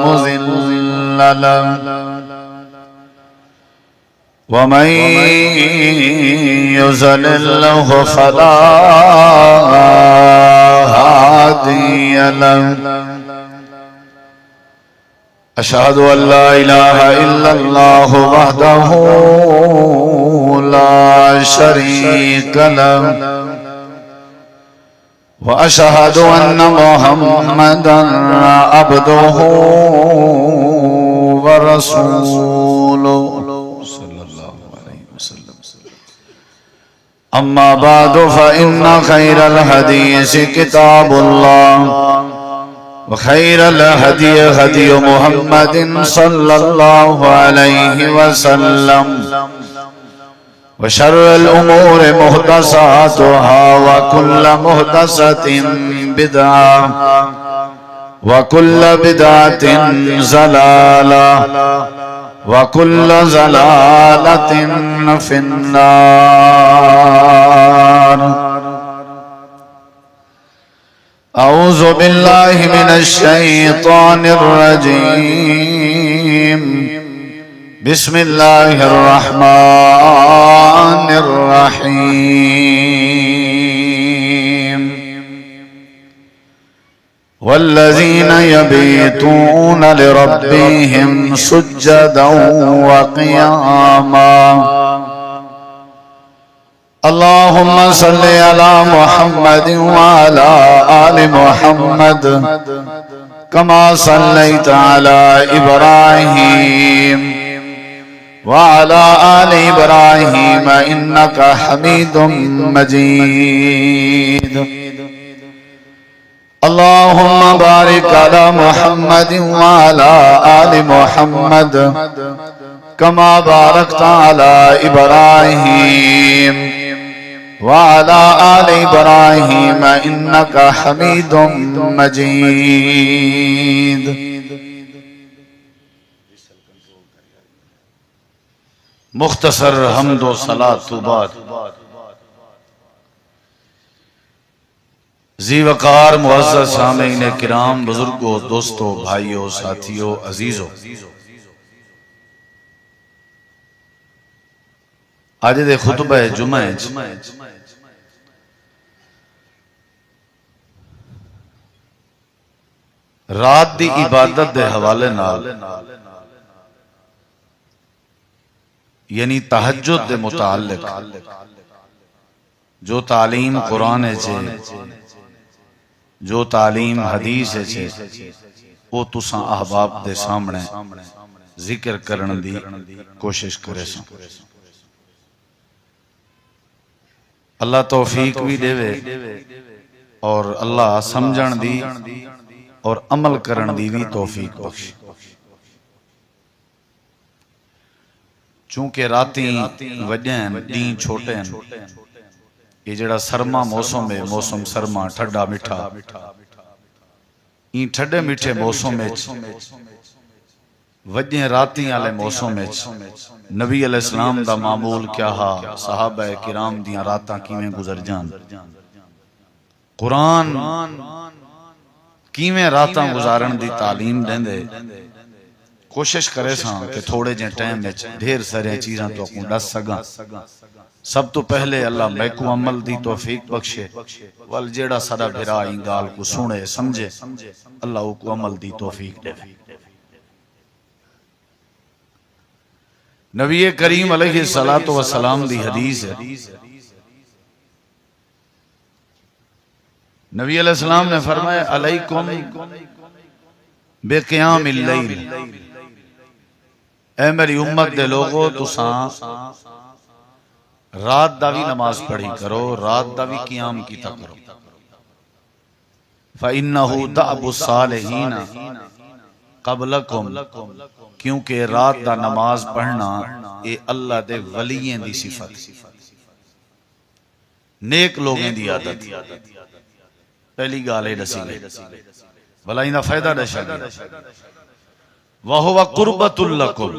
مضل له ومن يضلل فلا هادي له أشهد أن لا إله إلا الله وحده لا شريك له وأشهد أن محمدًا عبده ورسوله صلى الله عليه وسلم. أما بعد فإن خير الحديث كتاب الله وخير الهدي هدي محمد صلى الله عليه وسلم وشر الأمور محدثاتها وكل محدثة بدعة وكل بدعة ضلالة وكل ضلالة في النار. أعوذ بالله من الشيطان الرجيم. بسم الله الرحمن الرحيم. والذين يبيتون لربهم سجدا وقياما. اللهم صل على محمد وعلى آل محمد كما صليت على إبراهيم وعلى آل إبراهيم إنك حميد مجيد. اللهم بارك على محمد وعلى آل محمد كما باركت على إبراهيم وعلى آل إبراهيم إنك حميد مجيد. مختصر حمد و صلاۃ بعد ذی وقار معزز سامعین کرام، بزرگوں، دوستوں، بھائیوں، ساتھیوں، عزیزوں، آج دے خطبہ جمعہ رات دی عبادت دے حوالے نال یعنی تہجد دے متعلق جو تعلیم قرآن ہے جو تعلیم حدیث ہے وہ تساں احباب دے سامنے ذکر کرن دی کوشش کرے ساں. اللہ توفیق بھی دے اور اللہ سمجھن دی اور عمل کرن دی بھی توفیق بخش. چونکہ راتیں وجین دین چھوٹے ہیں، یہ جڑا سرما موسم ہے، موسم سرما ٹھڈا مٹھا، این ٹھڈے میٹھے موسم میں وجین راتیں آلے موسم میں نبی علیہ السلام دا معمول کیا ہا، صحابہ کرام دیاں راتاں کیویں گزر جان، قرآن کیویں راتاں گزارن دی تعلیم دیں دے. کوشش کرے ساں کہ تھوڑے جے ٹائم میں ڈھیر سارے چیزاں تو اپنے دس سگاں. سب تو پہلے اللہ میں کو عمل دی توفیق بخشے، وال جیڑا سارا بھرا این گال کو سنے سمجھے اللہ کو عمل دی توفیق دے. نبی کریم علیہ السلام دی حدیث ہے، نبی علیہ السلام نے فرمایا علیکم بے قیام اللیل، اے میری امت دے لوگو تساں رات دا بھی نماز پڑھی کرو، رات دا بھی قیام کیتا کرو. فَإِنَّهُ دَعْبُ الصَّالِحِينَ قَبْلَكُمْ، کیونکہ رات دا نماز پڑھنا اے اللہ دے ولیین دی صفت، نیک لوگیں دی عادت. پہلی گالے دسی گئی بھلا انہا فائدہ دشا گیا. وَهُوَ قُرْبَةٌ لَكُمْ،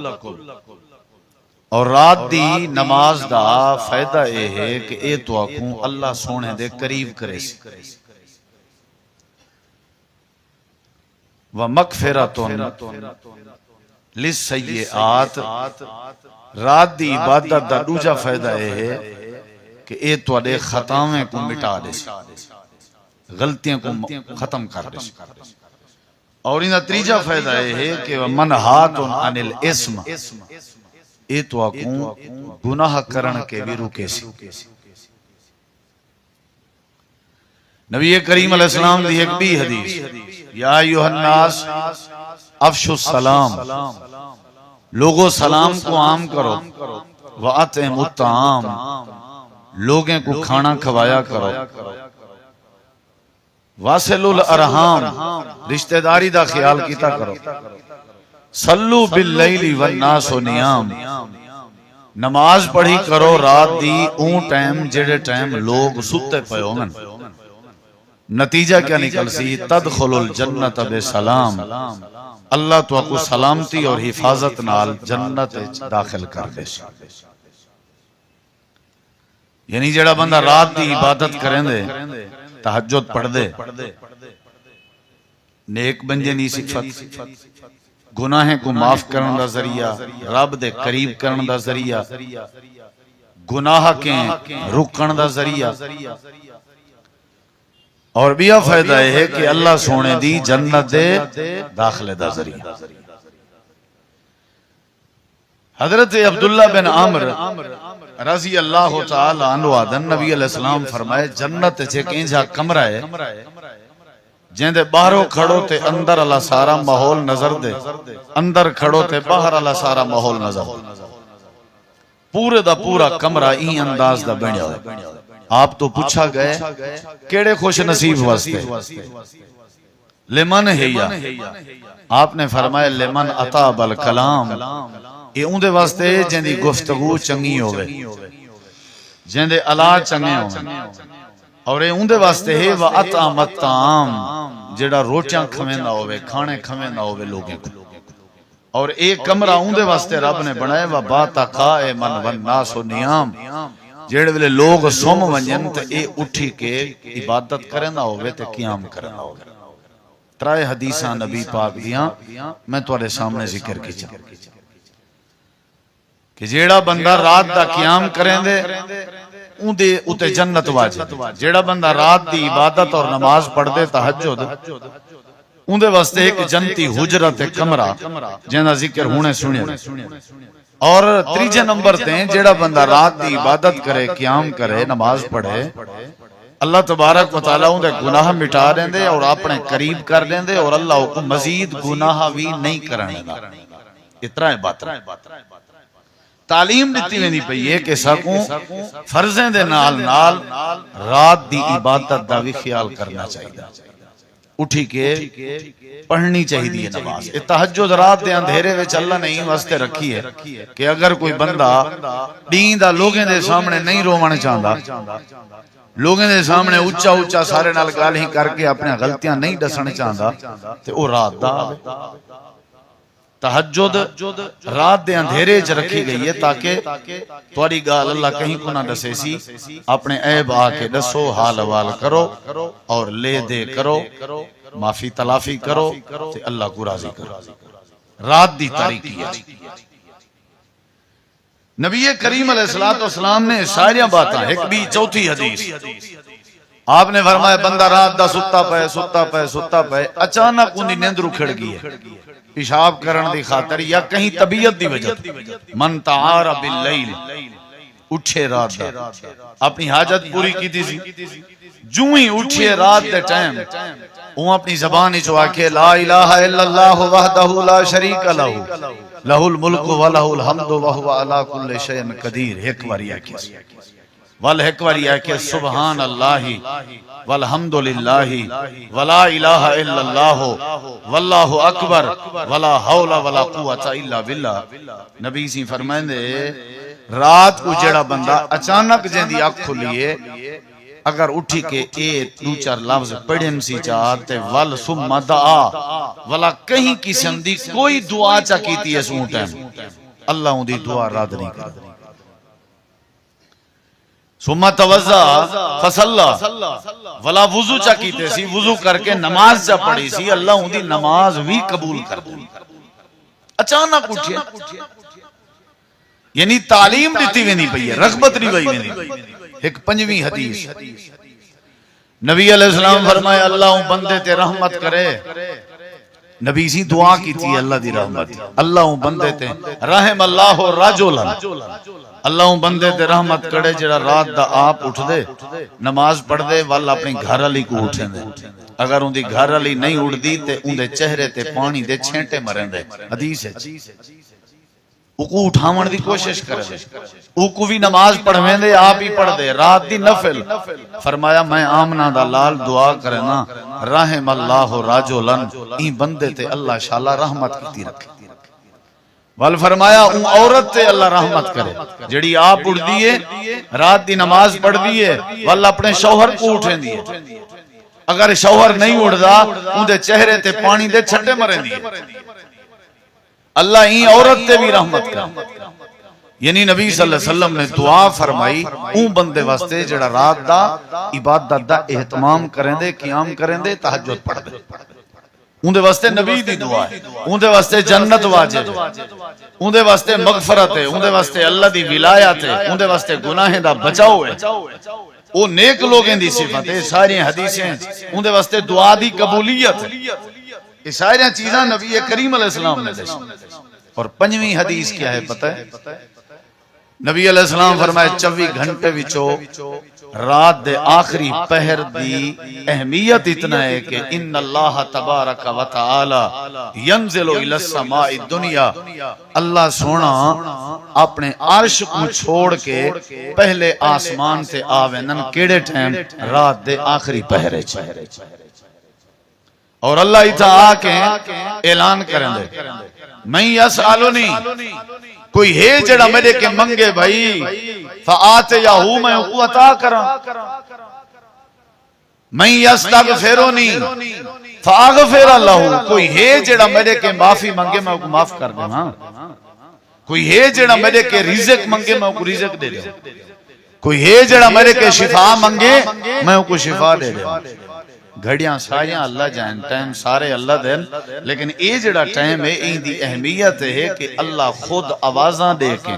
اور رات دی نماز دا فائدہ اے ہے کہ اے تو آکھوں اللہ سونے دے قریب کرے سی. ومغفرۃ للسیئات، رات دی عبادت دا دوجا فائدہ یہ ہے کہ اے تواڈے خطاویں کو مٹا دے، غلطیاں کو ختم کر دے، اور ان تیجا فائدہ یہ ہے کہ منہات عن الاسم، اے تو کو گناہ کرن کے بھی روکے سی۔ نبی کریم علیہ السلام دی ایک بھی حدیث، یا ایھا الناس افشوا السلام، لوگوں سلام کو عام کرو، وَأَطْعِمُوا الطَّعَامَ، لوگوں کو کھانا کھوایا کرو، وَاصِلُوا الْأَرْحَامَ، رشتہ داری دا خیال کیتا کرو، صلوا باللیل والناس نیام، نماز پڑھی کرو رات دی اون ٹائم جڑے ٹائم لوگ ستے پے ہون۔ نتیجہ کیا نکل سی؟ تدخل الجنت بسلام، اللہ تو کو سلامتی اور حفاظت نال جنت داخل کر دے۔ یعنی جڑا بندہ رات دی عبادت کریں دے، تہجد پڑھ دے، نیک بنجے نہیں صفت، گناہیں کو معاف کرن دا ذریعہ، رب دے قریب کرن دا ذریعہ، گناہ کے رکن دا ذریعہ، اور بھی یہ فائدہ ہے کہ اللہ سونے دی جنت دے داخلے دا ذریعہ۔ حضرت عبداللہ بن عامر رضی اللہ تعالی عنہ آدن نبی علیہ السلام فرمائے جنت چھے کینجا کمرہ ہے جن دے باہروں کھڑو تے اندر اللہ سارا ماحول نظر دے، اندر کھڑو تے باہر اللہ سارا ماحول نظر دے، پورے دا پورا کمرہ این انداز دا بنیا ہے۔ آپ تو پوچھا گئے کیڑے خوش نصیب واسطے؟ لمن ہے یا، آپ نے فرمایا لمن اطاب الکلام، یہ اندے واسطے جن دی گفتگو چنگی ہوئے، جن دے علا چنگے ہوئے، اور یہ اندے واسطے ہے وَأَطْعَمَ الطَّعَامَ، جڑا روٹیاں کھویندہ ہوئے، کھانے کھویندہ ہوئے لوگیں کو، اور ایک کمرہ اندے واسطے رب نے بنائے وَبَاتَ قَائِمًا وَالنَّاسُ نِيَامٌ، جیڑے ویلے لوگ سوم ونجن تے اے اٹھی کے عبادت کرنا ہوئے تے قیام کرنا ہوئے۔ ترائے حدیثاں نبی پاک دیاں میں تواڈے سامنے ذکر کی چاہوں کہ جیڑا بندہ رات دا قیام کریں دے اندے اتے جنت واجب، جیڑا بندہ رات دی عبادت اور نماز پڑھ دے تہجد اندے واسطے ایک جنتی حجرت کمرہ جنہ ذکر ہونے سنے۔ اور تیجے نمبر دیں جیڑا بندہ رات دی عبادت کرے، قیام کرے، نماز پڑھے، اللہ تبارک و تعالیٰ ان دے گناہ مٹا دیں دے اور اپنے قریب کر دیں دے، اور اللہ کو مزید گناہ بھی نہیں کرنے دا۔ اتنا ہے بات تعلیم دیتی میں نہیں پئی ہے کہ سکوں فرضیں دے نال نال رات دی عبادت دا بھی خیال کرنا چاہیے، اٹھی کے پڑھنی چاہیے نماز۔ تہجد رات دے اندھیرے وچ اللہ نے واسطے رکھی ہے کہ اگر کوئی بندہ دین دا لوگیں دے سامنے نہیں روون چاہندا، لوگیں دے سامنے اونچا اونچا سارے نال گل ہی کر کے اپنے غلطیاں نہیں دسن چاہندا تے او رات دا تہجد رات دے اندھیرے چ رکھی گئی ہے تاکہ تواڈی گال اللہ کہیں کو نہ دسے سی، اپنے عیب آ کے دسو، حال حوال کرو اور لے دے کرو، معافی تلافی کرو تے اللہ کو راضی کرو۔ رات دی تاریکی ہے۔ نبی کریم علیہ السلام نے ساری باتاں، ایک بھی چوتھی حدیث آپ نے فرمایا بندہ رات دا ستا پے ستا پے ستا پے، اچانک ان دی نیند اکھڑ گئی ہے پیشاب کرن دی خاطر یا کہیں طبیعت دی وجہ، من تعار باللیل، اٹھے رات دا اپنی حاجت پوری کی تھی سی، جو ہی اٹھے رات دے ٹائم وہ اپنی زبان چوا کے لا الہ الا اللہ وحدہ لا شریک لہ لہ الملک و لہ الحمد وہو علی کل شیء قدیر، ایک واری آکے ایک واری آکے سبحان اللہ والحمدللہ ولا الہ الا اللہ واللہ اکبر ولا حول ولا قوت الا باللہ۔ نبی سی فرمائندے رات کو جڑا بندہ اچانک جیندی آنکھ کھلیے اگر اٹھی کے اے دو چار لفظ پڑھن سی چاہتے ول ثم دعا ولا کہیں قسم دی کوئی دعا چا کیتی ہے سوں ٹائم اللہ ان دی دعا رد نہیں کرتا۔ ثم توضا فصلى ولا وضو چا کیتے سی، وضو کر کے نماز چا پڑھی سی، اللہ ان دی نماز بھی قبول کر دی۔ اچانک اٹھیا، یعنی تعلیم دیتی وی نہیں پئی ہے، رغبت نہیں وئی وی۔ ایک پنجویں حدیث، نبی علیہ السلام فرمایا اللہ ان بندے تے رحمت کرے، نبی سی دعا کی تھی اللہ دی رحمت، اللہ ان بندے تے رحم اللہ رجلا، اللہ ان بندے تے رحمت کرے جڑا رات دا آپ اٹھ دے نماز پڑھ دے والا اپنی گھر علی کو اٹھیں دے، اگر ان دی گھر علی نہیں اٹھ دی تے ان دے چہرے تے پانی دے چھینٹے مریں دے، حدیث ہے، اوکو اٹھاون دی کوشش کرے، اوکو بھی نماز پڑھویں دے، آپ ہی پڑھ دے، رات دی نفل۔ فرمایا میں آمنہ دا لال دعا کرنا رحم اللہ رجلا، این بندے تے اللہ شاءاللہ رحمت کیتی رکھے، وال فرمایا اون عورت تے اللہ رحمت کرے جڑی آپ اٹھ دیئے رات دی نماز پڑھ دیئے وال اپنے شوہر کو اٹھیں دیئے، اگر شوہر نہیں اٹھ دا ان دے چہرے تے پانی دے چھٹے مریں دیئے، اللہ این عورت تے بھی رحمت کرے۔ یعنی نبی صلی اللہ علیہ وسلم نے دعا فرمائی اون بندے واسطے جڑا رات دا عبادت دا اہتمام کریں دے، قیام کریں دے، تہجد پڑھ دے، ان دے واسطے نبی دی دعا ہے، ان دے واسطے جنت واجب ہے، ان دے واسطے مغفرت ہے، ان دے واسطے اللہ دی ولایت ہے، ان دے واسطے گناہیں دا بچاؤ ہے، وہ نیک لوگیں دی صفت ہے، ساری حدیثیں ان دے واسطے دعا دی قبولیت ہے، یہ ساری چیزاں نبی کریم علیہ السلام نے دسی۔ اور پنجویں حدیث کیا ہے پتہ ہے؟ نبی علیہ السلام فرمائے 24 گھنٹے وچو رات دے آخری پہر دی اہمیت اتنا ہے کہ ان اللہ تبارک و تعالی ینزل الی السماء الدنیا، اللہ سونا اپنے عرش کو چھوڑ کے پہلے آسمان تے آوینن کیڑے ٹائم؟ رات دے آخری پہرے چھے، اور اللہ اتھا آکے اعلان کریں دے میں یسالونی، کوئی ہے جڑا میرے کے منگے بھائی فآتے یا ہوں میں کو عطا کرا، میں یستغفرونی فاغفر اللہ، کوئی ہے جڑا میرے کے معافی منگے میں کو معاف کر دوں، کوئی ہے جڑا میرے کے رزق منگے میں کو رزق دے دوں، کوئی ہے جڑا میرے کے شفا منگے میں کو شفا دے دوں۔ گھڑیاں ساریاں اللہ جائیں، ٹائم سارے اللہ دین، لیکن اے جڑا ٹائم ہے این دی اہمیت ہے کہ اللہ خود آوازاں دے کے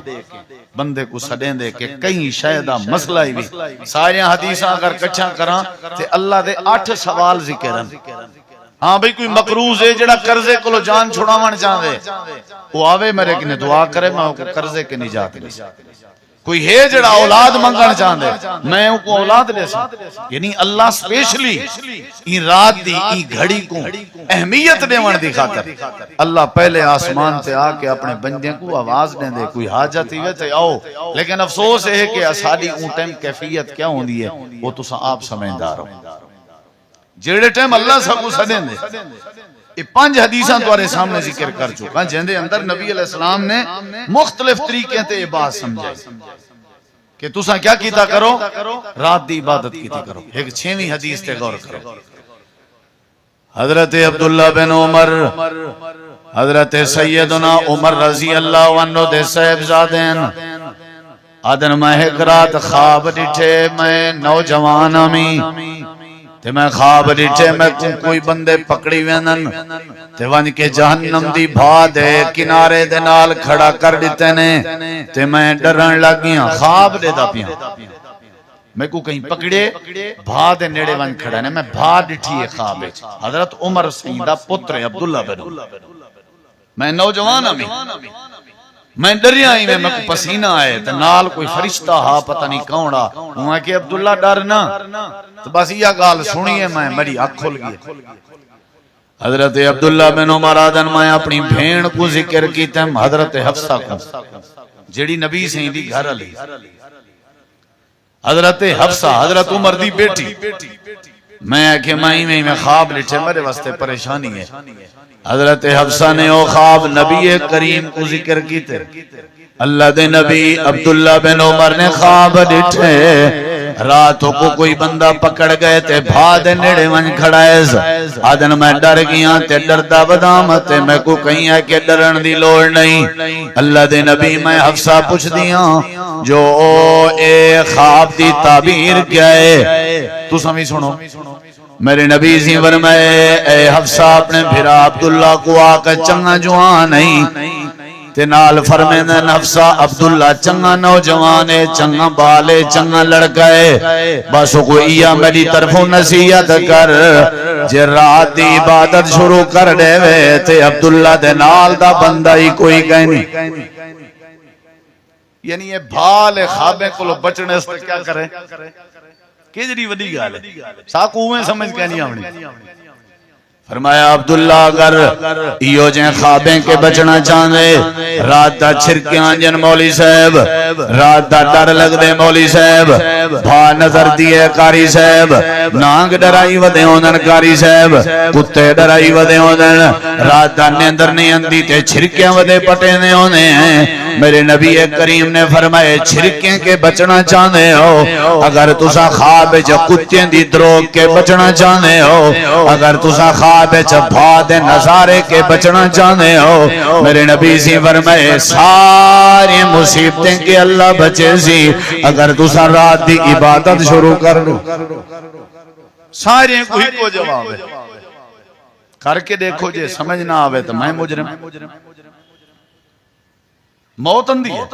بندے کو سڑیں دے کہ کہیں شاید مسئلہ ہی بھی ساریاں حدیثاں اگر کچھاں کراں تے اللہ دے 8 سوال ذکرن۔ ہاں بھئی کوئی مقروض ہے جڑا قرضے کو جان چھڑاون چاہے وہ آوے میرے کنے دعا کرے میں کو قرضے کے نجات دے، کوئی ہے جڑا اولاد منگن چاہندے میں ان کو اولاد دے سا، یعنی اللہ سپیشلی این رات دی این گھڑی کو اہمیت دیون دی خاطر اللہ پہلے آسمان تے آ کے اپنے بندے کو آواز دیں دے کوئی حاجت ہی تے آؤ، لیکن افسوس ہے کہ اساڈی اون ٹائم کیفیت کیا ہوندی ہے وہ تساں آپ سمجھدار ہو، جڑے ٹائم اللہ سب کو سدیں دے۔ یہ 5 حدیثاں تمہارے سامنے ذکر کر چکا جن دے اندر نبی علیہ السلام نے مختلف طریقے تے یہ بات سمجھائی کہ تساں کیا کیتا کرو، رات دی عبادت کیتا کرو۔ ایک 6ویں حدیث تے غور کرو، حضرت عبداللہ بن عمر، حضرت سیدنا عمر رضی اللہ عنہ دے صاحبزادین آدن میں ایک رات خواب ڈٹھے میں نوجوان آمی تے میں خواب ڈٹھے میں کوئی بندے پکڑی وینن تے ون کے جہنم دی بھا دے کنارے دے نال کھڑا کر دیتے نے تے میں ڈرن لگیاں، خواب دے دا پیاں میں کو کہیں پکڑے بھا دے نیڑے ون کھڑا نے، میں بھا ڈٹھی ہے خواب ہے حضرت عمر سیدہ پتر عبداللہ بن میں نوجوان ہمیں میں ڈریا ہی میں کو پسینہ آئے تو نال کوئی فرشتہ ہا پتہ نہیں کونڑا ہوں کہ عبداللہ ڈرنا تو بس یہ گال سنیے میں میری آنکھ کھل گئی۔ حضرت عبداللہ بن عمر آدن میں اپنی بھین کو ذکر کی تم حضرت حفصہ کو جڑی نبی سے دی گھر علی، حضرت حفصہ حضرت عمر دی بیٹی، میں کہ میں خواب لٹھے میرے واسطے پریشانی ہے۔ حضرت حفصہ نے او خواب نبی کریم کو ذکر کیتے، اللہ دے نبی عبداللہ بن عمر نے خواب ڈٹھے راتوں کو کوئی بندہ پکڑ گئے تے بھا دے نیڑے ون کھڑا ہے آدن میں ڈر گیا تے ڈردا بدام تے میں کو کہیں ہے کہ ڈرن دی لوڑ نہیں اللہ دے نبی میں حفصہ پوچھ دیا جو اے خواب دی تعبیر کیا ہے تو سمجھ سنو میرے نبی سی فرمائے اے حفصہ اپنے بھرا عبداللہ کو آکا چنگا جوان نہیں تے نال فرمیندن حفصہ عبداللہ چنگا نوجوان ہے چنگا بالے چنگا لڑکا ہے بس کو ایا میری طرفوں نصیحت کر جے رات دی عبادت شروع کر دے وے تے عبداللہ دے نال دا بندہ ہی کوئی کہنی یعنی یہ بھال خوابیں کو بچنے سے کیا کرے کہ جڑی وڈی گل ہے ساکو میں سمجھ کے نہیں آونی فرمایا عبداللہ اگر ایو جن خوابیں کے بچنا چاہنے رات دا چھرکیاں جن مولی صاحب رات دا ڈر لگ دے مولی صاحب بھا نظر دیئے کاری صاحب نانگ ڈرائی ودے ہوندن کاری صاحب کتے ڈرائی ودے ہوندن رات دا نیندر نہیں اندی تے چھرکیاں ودے پٹینے ہونے ہیں میرے نبی کریم نے فرمائے چھرکیں کے بچنا چاہنے ہو اگر تسا خواب جو کتیں دی دروگ کے بچنا چاہنے ہو اگر تسا خواب بھاد نظارے کے بچنا چاہنے ہو میرے نبی سی فرمائے ساری مصیبتیں کے اللہ بچے سی اگر تسا رات دی عبادت شروع کر لو سارے کوئی کو جواب ہے کر کے دیکھو جے سمجھ نہ آوے تو میں مجرم موت اندی ہے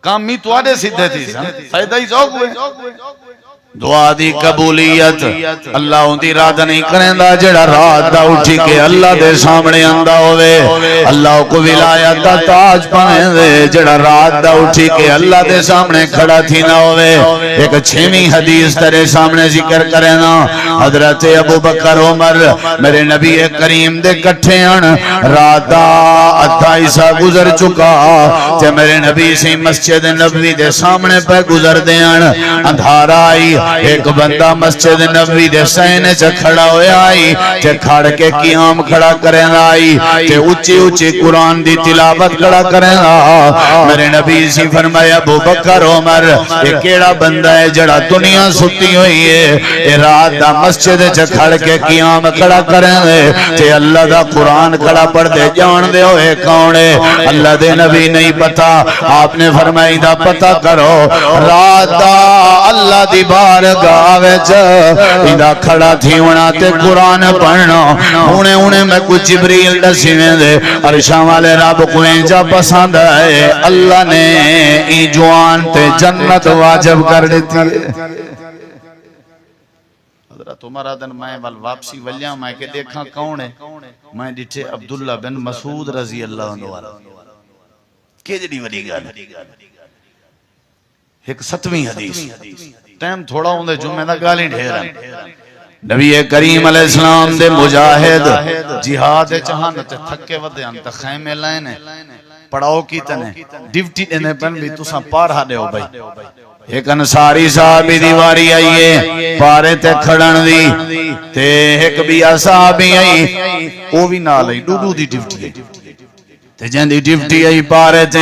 کامی تو آدھے سیدھے تھی فائدہ ہی چوک ہوئے دعا دی قبولیت اللہ ان دی رات نہیں کریں دا جڑا رات دا اٹھی کے اللہ دے سامنے اندہ ہوئے اللہ کو ولایت دا تاج پانے دے جڑا رات دا اٹھی کے اللہ دے سامنے کھڑا تھی نہ ہوئے ایک چھویں حدیث تیرے سامنے ذکر کریں نا حضرت ابو بکر عمر میرے نبی کریم دے کٹھے ان رات دا ادھا عیسیٰ گزر چکا تے میرے نبی سے مسجد نبوی دے سامنے پہ گزر دے ان اندھارا آئی ایک بندہ مسجد نبوی دے سینے سے کھڑا ہویا آئی تے کھڑ کے قیام کھڑا کریں آئی تے اچھی اچھی قرآن دی تلاوت کھڑا کریں میرے نبی سی فرمایا ابو بکر عمر یہ کیڑا بندہ ہے جڑا دنیا ستی ہوئی ہے یہ رات دا مسجد سے کھڑ کے قیام کھڑا کریں تے اللہ دا قرآن کھڑا پڑھ دے جان دے ہوئے کون ہے اللہ دے نبی نہیں پتا آپ نے فرمائی دا پتا کرو رات دا اللہ دی بارگاہ وچ ایدا کھڑا تھی ہونا تے قرآن پڑھنا ہونے میں کچھ جبریل دسیویں دے عرشاں والے رب کو انجا پسند ہے اللہ نے ای جوان تے جنت واجب کر دیتی ہے حضرت عمر آدن میں واپسی ولیاں میں کہ دیکھا کون ہے میں ڈٹھے عبداللہ بن مسعود رضی اللہ عنہ کہ جڑی وڈی گل ایک 7ویں حدیث ٹائم تھوڑا ہوندے جمعہ دا گالی ڈھیرا نبی کریم علیہ السلام دے مجاہد جہاد چاہن تے تھکے ودے ان تے خیمے لائنے پڑاؤ کی تنے ڈیوٹی دینے پن بھی تساں پار ہاڈے ہو بھائی ایک انصاری صحابی دیواری آئیے پارے تے کھڑن دی تے ایک بھی صحابی آئی او بھی نال آئی ڈوڈو دی ڈیوٹی آئی تے جن دی ڈیوٹی آئی پارے تے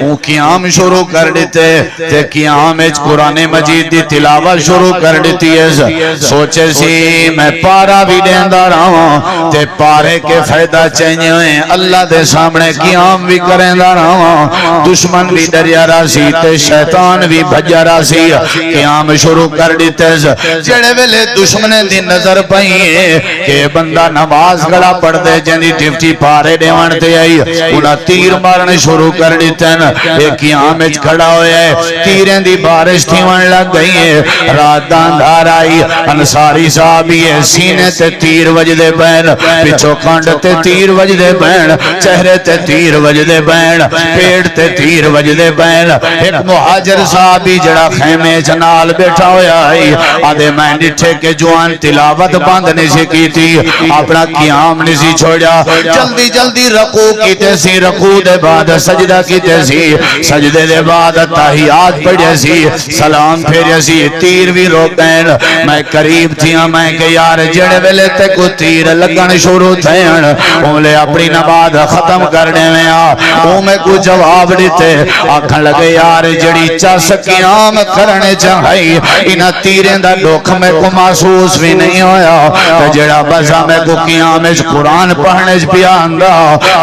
او قیام شروع کر دیتے تے قیام اچ قرآن مجید دی تلاوت شروع کر دیتی ہے سوچے سی میں پارا بھی دیندہ رہا تے پارے کے فائدہ چاہیے ہوئے اللہ دے سامنے قیام بھی کریندہ رہا دشمن بھی دریا راسی تے شیطان بھی بھجا راسی قیام شروع کر دیتے جڑے ویلے دشمن دی نظر پائیے کہ بندہ نماز گڑا پڑھ دے جن دی ڈیوٹی پارے دیوان تے آئی انہاں تیر مارنے شروع کر دیتے ہیں ایک قیام اچ کھڑا ہویا ہے تیریں دی بارش تھیون لگ گئی ہے رات اندھار آئی انصاری صحابی ہے سینے تے تیر وجدے بین پچھو کانڈ تے تیر وجدے بین چہرے تے تیر وجدے بین پیٹ تے تیر وجدے بین ایک مہاجر صحابی جڑا خیمے جنال بیٹھا ہویا ہے آدھے میں ڈٹھے کے جوان تلاوت باندھنے سے کی تھی اپنا قیام نسی چھوڑا جلدی جلدی رکوع کی تے کیتے سی رکوع دے بعد سجدہ کیتے سی سجدے دے بعد تحیات پڑھے سی سلام پھیرے سی تیر بھی روکین میں قریب تھیا میں کہ یار جڑے ویلے تے کو تیر لگن شروع تھین اولے اپنی نماز ختم کرنے میں او میں کو جواب دیتے آکھن لگے یار جڑی چس قیام کرنے چاہائی انہا تیریں دا دکھ میں کو محسوس بھی نہیں ہویا جڑا بزا میں کو قیام قرآن پڑھنے پیاندہ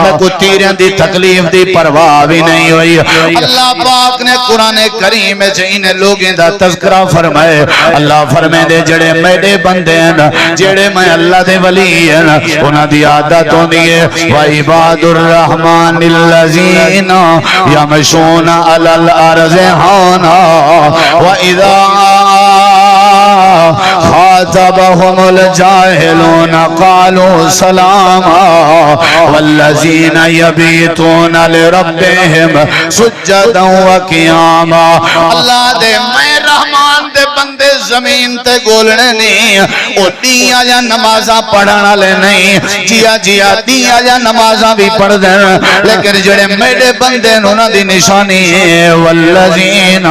میں کو تیریں دی تکلیف دی پرواہ بھی نہیں ہوئی اللہ پاک نے قرآن کریم جہین لوگیں دا تذکرہ فرمائے اللہ فرمائے دے جڑے میڈے بندے ہیں جڑے میں اللہ دے ولی ہیں انہاں دی عادتوں دیئے وَعِبَادُ الرَّحْمَنِ الَّذِينَ يَمْشُونَ عَلَى الْأَرْضِ هَوْنًا وَإِذَا خاطبهم الجاهلون قالوا سلاما والذين يبيتون لربهم سجدا وقياما اللہ دے میں رحمان دے بندے زمین تے گولنے نہیں او دیا یا نمازاں پڑھنا لے نہیں جیا دیا یا نمازاں بھی پڑھ دیں لیکن جڑے میرے بندے انہوں دی نشانی والذین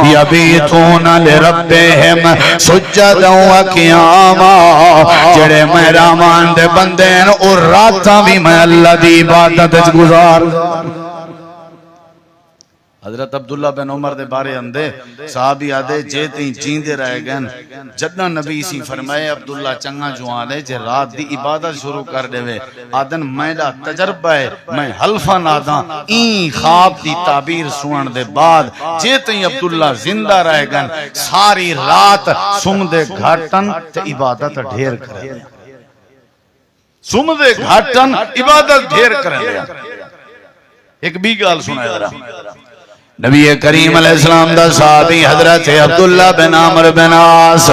یبیتون لربهم سجدا وقیاما جڑے میں رحمان دے بندے اور راتاں بھی میں اللہ دی عبادت گزار حضرت عبداللہ بن عمر دے بارے اندے صحابی آدھے جیتیں جیندے رہے گئن جدنا نبی سی فرمائے عبداللہ چنگا جوانے جے رات دی عبادت شروع کر دے وے آدن میڈا تجربہ ہے میں حلفہ نادا این خواب دی تعبیر سنن دے بعد جیتیں عبداللہ زندہ رہے گئن ساری رات سم دے گھاٹن تے عبادت ڈھیر کرے سم دے گھاٹن عبادت ڈھیر کرے ایک بھی گال سنائے ذرا نبی کریم علیہ السلام دا صحابی حضرت عبداللہ بن عمر بن عاص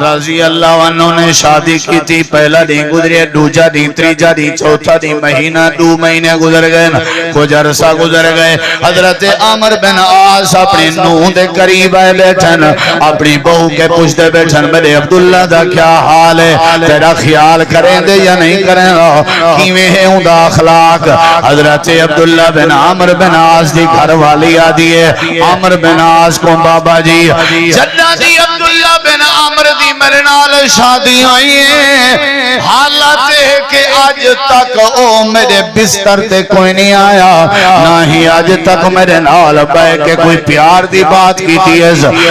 رضی اللہ عنہ نے شادی کی تھی پہلا دن گزرے دوجا دن تریجا دن چوتھا دن مہینہ 2 مہینے گزر گئے کچھ عرصہ گزر گئے حضرت عمر بن عاص اپنی نوح دے قریب آئے بیٹھن اپنی بہو کے پوچھتے بیٹھن میرے عبداللہ دا کیا حال ہے تیرا خیال کریں دے یا نہیں کریں کیویں ہے ہوں دا اخلاق حضرت عبداللہ بن عمر بن عاص دی گھر والی آدھی عمر بن عاص کو بابا جی جدہ دی عبداللہ بن عمر دی میرے نال شادی ہوئی ہے حالت ہے کہ آج تک او میرے بستر تے کوئی نہیں آیا نہ ہی آج تک میرے نال بے کے کوئی پیار دی بات کی تھی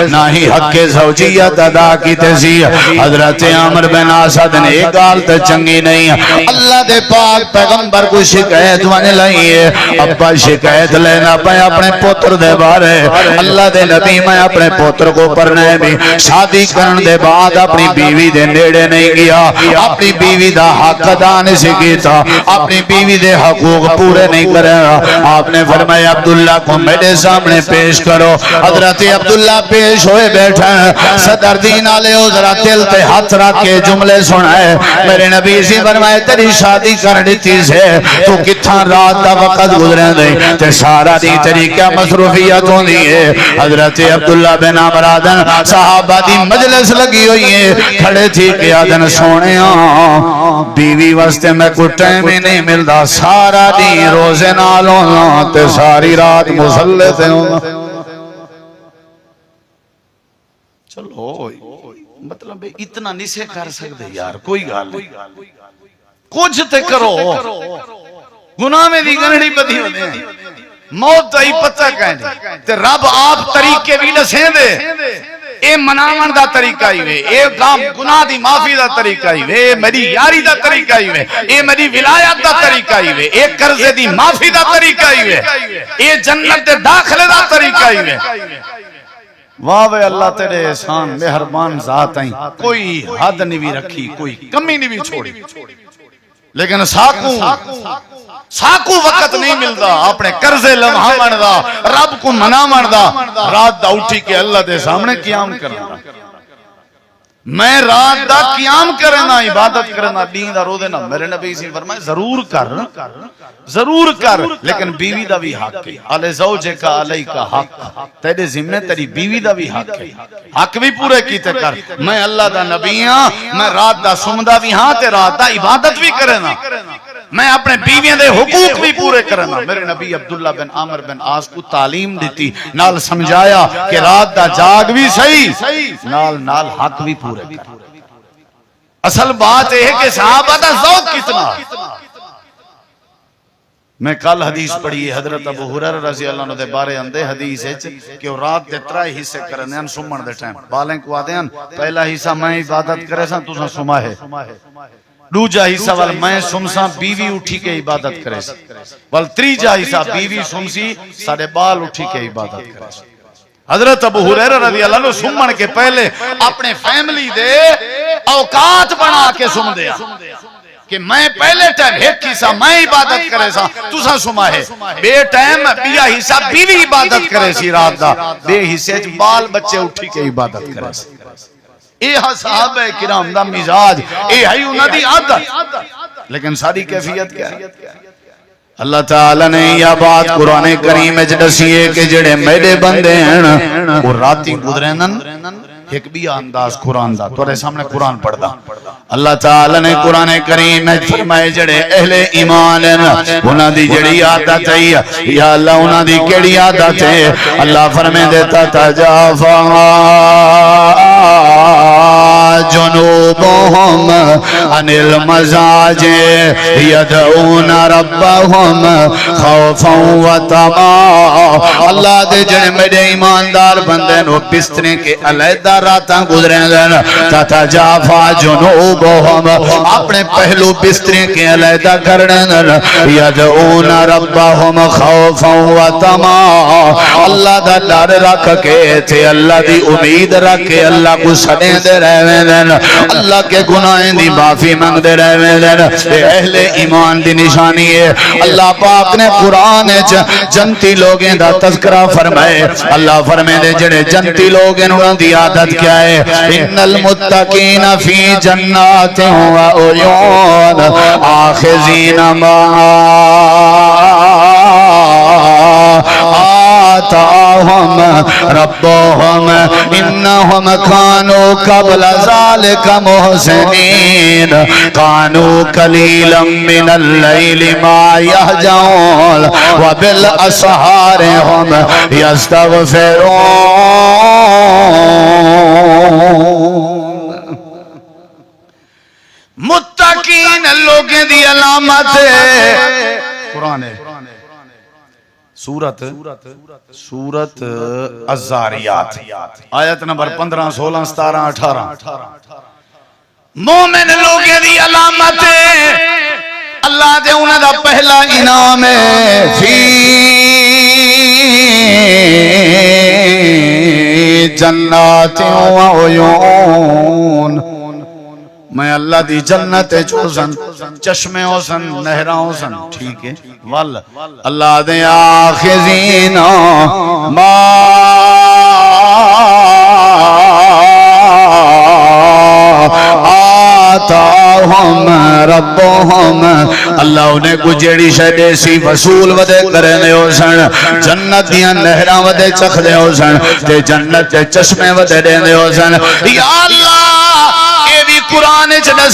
نہ ہی حق زوجیت ادا کی تھی حضرت عمر بن عاص نے ایک گال تے چنگی نہیں اللہ دے پاک پیغمبر کو شکایت وانے لئیے ابا شکایت لینا پہ اپنے پتر دے بارے اللہ دے نبی میں اپنے پتر کو پرنے بھی شادی کرن دے بعد اپنی بیوی دے نیڑے نہیں گیا اپنی بیوی دا حق ادا نہیں سکیتا اپنی بیوی دے حقوق پورے نہیں کرے آپ نے فرمایا عبداللہ کو میرے سامنے پیش کرو حضرت عبداللہ پیش ہوئے بیٹھے صدر دین آلے ہو ذرا دل تے ہاتھ رکھ کے جملے سنائے میرے نبی سے فرمائے تیری شادی کرنی تھی سے تو کتھا رات دا وقت گزرے دے تے سارا دی تیری کیا مصروفیت ہوں دیئے حضرت عبداللہ بن عمر آدن صحابہ دی مجلس لگی ہوئی ہے کھڑے تھی کہ آدن سونے بیوی واسطے میں کوئی ٹائم ہی نہیں ملتا سارا دی روزے نالوں تے ساری رات مسلے تے ہوں چلو مطلب اتنا نہیں سے کر سکتے یار کوئی گال نہیں کچھ تے کرو گناہ میں دی گنڑی بدھی ہوتے ہیں موت دا ہی پتہ کہنے تے رب آپ طریقے بھی لسیں دے اے مناون دا طریقہ ہی وے اے گناہ دی معافی دا طریقہ ہی وے اے میری یاری دا طریقہ ہی وے اے میری ولایت دا طریقہ ہی وے اے قرضے دی معافی دا طریقہ ہی وے اے جنت دے داخلے دا طریقہ ہی وے واہ وے اللہ تیرے احسان مہربان ذات ہیں کوئی حد نہیں بھی رکھی کوئی کمی نہیں بھی چھوڑی لیکن ساکو وقت نہیں ملتا اپنے قرضے لمحہ مندا رب کو منا مندا رات دا اٹھی کے اللہ دے سامنے قیام کرنا میں رات دا قیام کرنا عبادت کرنا دین دا رو دینا میرے نبی سے فرمائے ضرور کر لیکن بیوی دا بھی حق ہے علی زوجے کا علی کا حق تیرے ذمہ تیری بیوی دا بھی حق ہے حق بھی پورے کیتے کر میں اللہ دا نبی ہاں میں رات دا سمدہ بھی ہاں تے رات دا عبادت بھی کرنا میں اپنے بیویاں دے حقوق بھی پورے کرنا. میرے نبی عبداللہ بن عامر بن عاص کو تعلیم دیتی نال سمجھایا کہ رات دا جاگ بھی صحیح نال حق بھی پورے کرنا. اصل بات ہے کہ صحابہ دا ذوق کتنا. میں کل حدیث پڑھی حضرت ابو ہریرہ رضی اللہ عنہ دے بارے اندے حدیث ہے کہ وہ رات دے 3 حصے کرنے ہیں سمن دے ٹائم. بالیں کو آدے ہیں پہلا حصہ میں عبادت کرے ساں تساں سما ہے, دوجا حصہ وال میں سمساں بیوی اٹھی کے عبادت کرے سی, وال تریجا حصہ بیوی سمسی ساڑے بال اٹھی کے عبادت کرے سی. حضرت ابو ہریرہ رضی اللہ عنہ سمن کے پہلے اپنے فیملی دے اوقات بنا کے سم دیا کہ میں پہلے ٹائم ایک حصہ میں عبادت کرے سا تسا سما ہے, بے ٹائم بیا حصہ بیوی عبادت کرے سی رات دا, بے حصے بال بچے اٹھی کے عبادت کرے سی. اے صحابہ کرام دا مزاج, اے ہے انہاں دی عادت. لیکن ساری کیفیت کیا ہے؟ اللہ تعالیٰ نے یہ بات قرآن کریم میں دسی ہے کہ جڑے میرے بندے ہیں وہ راتی گزرینن ایک بھی انداز قرآن دا تورے سامنے قرآن پڑھ دا. اللہ تعالیٰ نے قرآن کریم میں فرمائے جڑے اہل ایمان ہیں انہاں دی جڑی عادت ہے یا اللہ انہاں دی کیڑی عادت ہے. اللہ فرمائے دیتا تجافا جنوبهم عن المضاجع يدعون ربهم خوفا وطمعا. اللہ دے جڑے میرے ایماندار بندے نو بسترے کے علیحدہ راتاں گزرے دن تتجافا جنوبهم اپنے پہلو بسترے کے علیحدہ کرنے دن يدعون ربهم خوفا وطمعا. اللہ دا ڈر رکھ کے تھے اللہ دی امید رکھ کے اللہ کو سنے دے رہے دن اللہ کے گناہیں دی معافی مانگ دے رہے دن. اہل ایمان دی نشانی ہے. اللہ پاک نے قرآن جنتی لوگیں دا تذکرہ فرمائے. اللہ فرمائے دے جڑے جنتی لوگیں انہوں دی عادت کیا ہے, ان المتقین فی جنات و عیون آخذین ما آتاہم ربهم انہم کانوا قبل ذلك محسنین کانوا قلیلا من اللیل ما یہجعون وبالاسحار هم یستغفرون. متقین لوگیں دی علامت قرآن ہے. سورت الزاریات آیت نمبر 15 16 17 18. مومن لوگیں دی علامت اللہ دے انہاں دا پہلا انعام ہے فی جنات و عیون. میں اللہ دی جنت چوزن چشمے ہوسن نہراں ہوسن ٹھیک ہے وال اللہ دے آخذین ما آتاہم ربہم اللہ انہیں کو جیڑی شہدے سی وصول ودے کرنے ہوسن جنت دیاں نہراں ودے چکھ دے ہوسن تے جنت تے چشمے ودے دینے ہوسن. یا اللہ قرآن چڑھا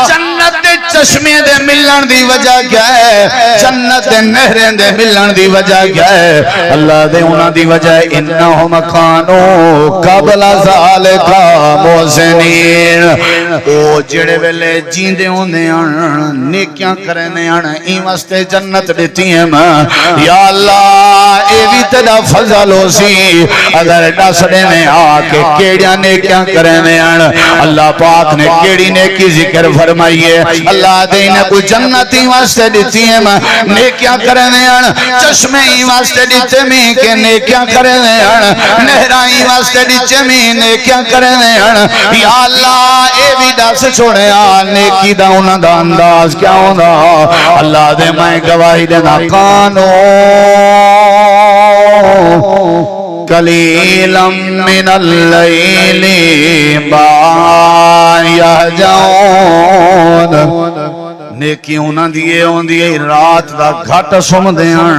جنت دے چشمے دے ملن دی وجہ کیا ہے, جنت دے نہریں دے ملن دی وجہ کیا ہے, اللہ دے انہاں دی وجہ انہم کانوا قبل ذالک محسنین. او جڑے ویلے جیندے ہوندے ہن نیکیاں کرنے ہن این واسطے جنت دتی ہے. یا اللہ اے وی تیرا فضل ہو سی اگر دسڑے میں آ کے کیڑیاں نیکیاں کرنے ہن. اللہ پاک نے کیڑی نیکی ذکر فرمائی ہے. اللہ دینے کو جنتی واسطے دیتی ہے نیکیاں کرنے ہیں, چشمے ہی واسطے دیتے میں کہ نیکیاں کرنے ہیں, نہرائی واسطے دیتے میں نیکیاں کرنے ہیں. یا اللہ اے بھی دس چھوڑے نیکی دا انہاں دا انداز کیا ہونا. اللہ دے میں گواہی دینا کانو قلیلا من اللیل ما یہجعون. نیکی انہاں دیئے رات دا گھٹ سم دیاں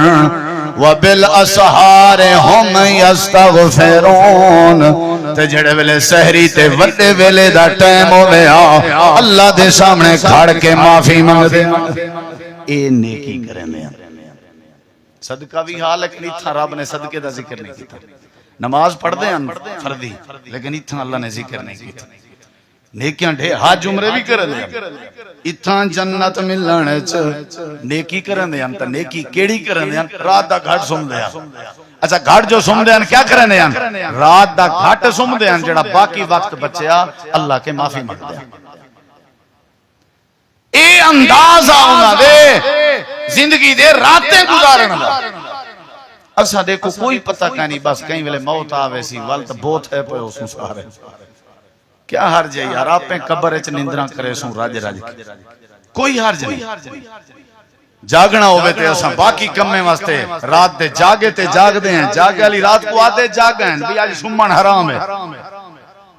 وبالاسحار هم یستغفرون تے جڑے ویلے سحری تے وڈے ویلے دا ٹائم ہویا اللہ دے سامنے کھڑ کے معافی منگدے اے نیکی کرنے صدقہ بھی حال ہے کہ اتنا رب نے صدقے دا ذکر نہیں کیتا نماز پڑھ دے ہیں فردی لیکن اتنا اللہ نے ذکر نہیں کیتا نیکیاں ڈھیر حج عمرے بھی کرن دے اتنا جنت ملنے چ نیکی کرن دے تے نیکی کیڑی کرن دے رات دا گھٹ سم دے اچھا گھٹ جو سم دے کیا کرن دے رات دا گھٹ سم دے جڑا باقی وقت بچیا اللہ کے معافی مانگ دے اے انداز آؤنا دے زندگی دے راتیں گزارن دا اسا دیکھو کوئی پتہ نہیں بس کہیں ویلے موت آوے سی والت بہت ہے پہ اس سارے کیا حرج ہے یار آپ پہ قبر اچ نندرہ کرے سوں راج راج کوئی حرج نہیں جاگنا ہوئے تے اسا باقی کمیں واسطے رات دے جاگے تے جاگ دے ہیں جاگے علی رات کو آتے جاگ ہیں بھی آج سمن حرام ہے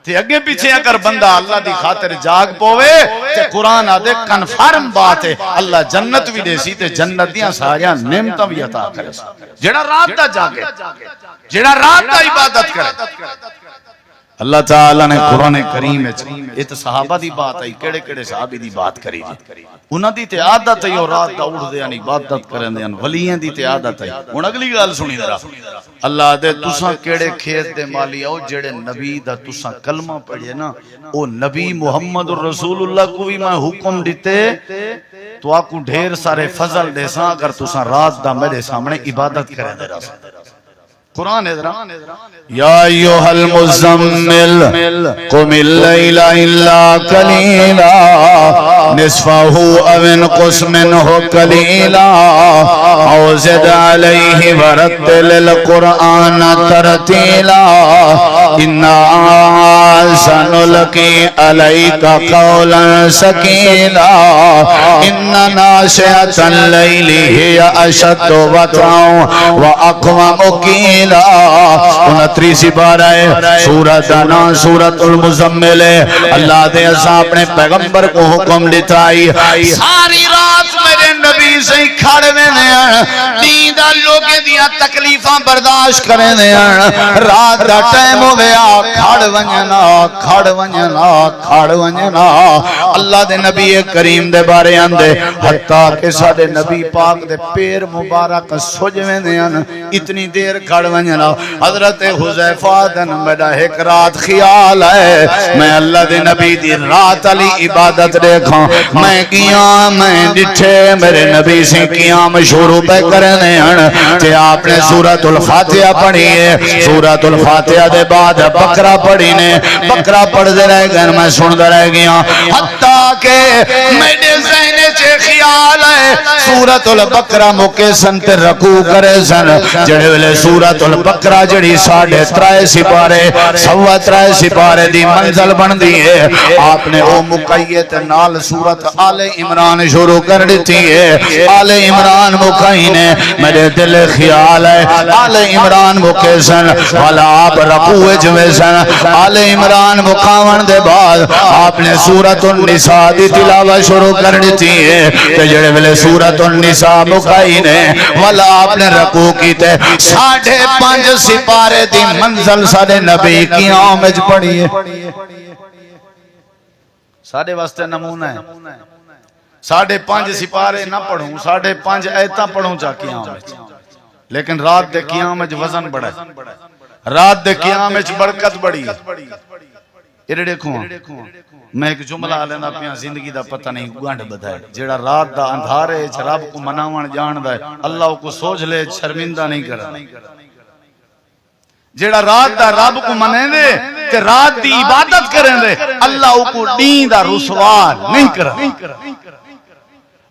تے اگے پیچھے اگر بندہ اللہ دی خاطر جاگ پوے تے قرآن آدھے کنفرم بات ہے اللہ جنت بھی دے سی تے جنت دیاں ساریاں نعمتاں بھی عطا کرے جڑا رات دا جاگے جڑا رات دا عبادت کرے اللہ تعالیٰ نے قرآن کریم ایت صحابہ دی بات آئی کڑے کڑے صحابی دی بات کری جی انہاں دی تے عادت ہے اور رات دا اٹھ دیاں عبادت کرن دیاں ولیاں دی تے عادت ہے ہن اگلی گل سنی ذرا اللہ دے تساں کیڑے کھیت دے مالی آؤ جڑے نبی دا تساں کلمہ پڑھے نا او نبی محمد رسول اللہ کو بھی میں حکم دیتے تو آپ کو ڈھیر سارے فضل دے ساں اگر تساں رات دا میرے سامنے عبادت کریں دے رہا قرآن ہے یا ایوہ المزمل قم اللیل الا قلیلا نصفہ او انقص منہ قلیلا او زد علیہ ورتل القرآن ترتیلا انا سنلقی علیک قولا سکیلا ان ناشئۃ اللیل ہی اشد وطئا واقوم قیلا 29 پارہ ہے سورۃ انا سورۃ المزمل ہے اللہ دے اساں اپنے پیغمبر کو حکم دتائی ساری رات میرے نبی سے کھڑ ویندے ہیں دین دا لوگے دیاں تکلیفاں برداشت کریں دے رات دا ٹائم ہو گیا کھڑ ونجنا کھڑ ونجنا کھڑ ونجنا اللہ دے نبی کریم دے بارے اندے حتیٰ کہ سادے نبی پاک دے پیر مبارک سج ویندے ہیں اتنی دیر کھڑ ونجنا حضرت حذیفہ دن میرا ایک رات خیال ہے میں اللہ دے نبی دی رات علی عبادت دیکھا میں قیام میں ڈٹھے میرے نبی سے قیام شروع پہ کرنے ہیں تے آپ نے سورۃ الفاتحہ پڑھی ہے سورۃ الفاتحہ دے بعد بقرہ پڑھی نے بقرہ پڑھ دے رہ گئے میں سن دے رہ گیا حتیٰ کہ میرے ذہن سے خیال ہے سورۃ البقرہ مکے سن تے رکوع کرے سن جڑے ویلے سورۃ البقرہ جڑی 3.5 سپارے 3.25 سپارے دی منزل بن دی ہے آپ نے او مقیت نال سورۃ آل عمران شروع کر دیتی ہے آل عمران مقینے میرے دل خیال ہے آل عمران مقیسن والا آپ رکوع جوے سن آل عمران مقاون دے بعد آپ نے سورۃ النساء دی تلاوہ شروع کر دیتی ہے کہ جڑے ویلے سورۃ النساء مقینے والا آپ نے رکوع کی تے 5.5 سپارے دی منزل سارے نبی کی آمج پڑھی ہے سارے واسطے نمونہ ہے 5.5 سپارے نہ پڑھوں 5.5 ایتاں پڑھوں چاہ قیامت لیکن رات دے قیامت وزن بڑھا ہے رات دے قیامت برکت بڑھی ہے یہ دیکھو میں ایک جملہ لینا پیا زندگی دا پتہ نہیں گانڈ بدھائے جیڑا رات دا اندھارے رب کو مناون جان دا ہے اللہ کو سوچ لے شرمندہ نہیں کرا جیڑا رات دا رب کو منے دے تے رات دی عبادت کریں دے اللہ کو دین دا رسوا نہیں کرا